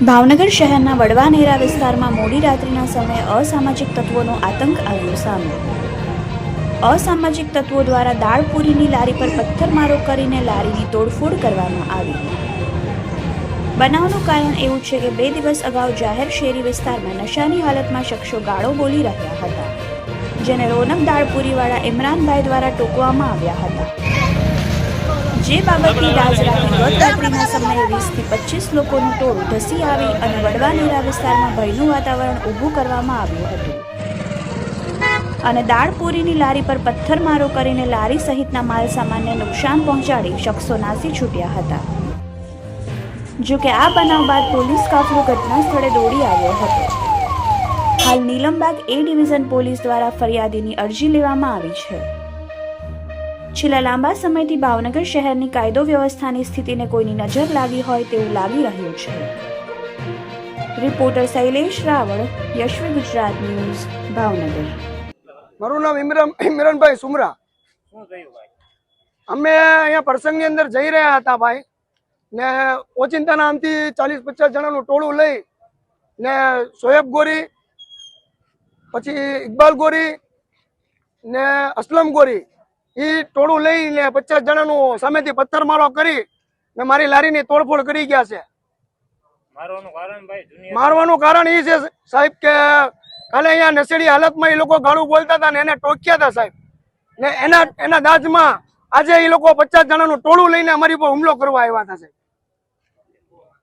ભાવનગર શહેરના વડવાનેરા વિસ્તારમાં મોડી રાત્રિના સમયે અસામાજિક તત્વોનો આતંક આવ્યો સામે। અસામાજિક તત્વો દ્વારા દાળ પૂરીની લારી પર પથ્થરમારો કરીને લારીની તોડફોડ કરવામાં આવી। બનાવનું કારણ એવું છે કે 2 દિવસ અગાઉ જાહેર શેરી વિસ્તારમાં નશાની હાલતમાં શખ્સો ગાળો બોલી રહ્યા હતા, જેને રોનક દાળપુરીવાળા ઇમરાનભાઈ દ્વારા ટોકવામાં આવ્યા હતા, જે બાબતની લાજ રાખી ગત રાત્રિના સમયે 20 થી 25 લોકોનું ટોળું ધસી આવી અને વડવાનેરા વિસ્તારમાં ભયનું વાતાવરણ ઊભું કરવામાં આવ્યું હતું અને દાળપુરીની લારી પર પથ્થરમારો કરીને લારી સહિતના માલ સામાનને નુકસાન પહોંચાડી શખ્સો નાસી છૂટ્યા હતા। જો કે આ બનાવ બાદ પોલીસ કાફલો ઘટના સ્થળે દોડી આવ્યો હતો। હાલ નીલમબાગ એ ડિવિઝન પોલીસ દ્વારા ફરિયાદીની અરજી લેવામાં આવી છે। છેલ્લા લાંબા સમયથી ભાવનગર શહેરની કાયદો વ્યવસ્થાની સ્થિતિને કોઈની નજર લાગી હોય તેવું લાગી રહ્યું છે। Reporter Shailesh Raval, Yashvi Gujarat news, Bhavnagar. મારું નામ ઇમરાનભાઈ સુમરા। અમે અહીંયા પ્રસંગની અંદર જઈ રહ્યા હતા ભાઈ, ને ઓચિંતાના આમથી 40-50 જણાનું ટોળું લઈ ને શોએબ ગોરી, પછી ઇકબાલ ગોરી ને અસલમ ગોરી, એ ટોળું લઈને 50 જણાનું સામેથી પથ્થરમારો કરી ને મારી લારીની તોડફોડ કરી ગયા છે। મારવાનું કારણ એ છે સાહેબ કે કાલે અહીંયા નશેડી હાલતમાં એ લોકો ગાળું બોલતા હતા ને એને ટોક્યા હતા સાહેબ, ને એના દાજમાં આજે એ લોકો 50 જણાનું ટોળું લઈને અમારી પર હુમલો કરવા આવ્યા હતા સાહેબ।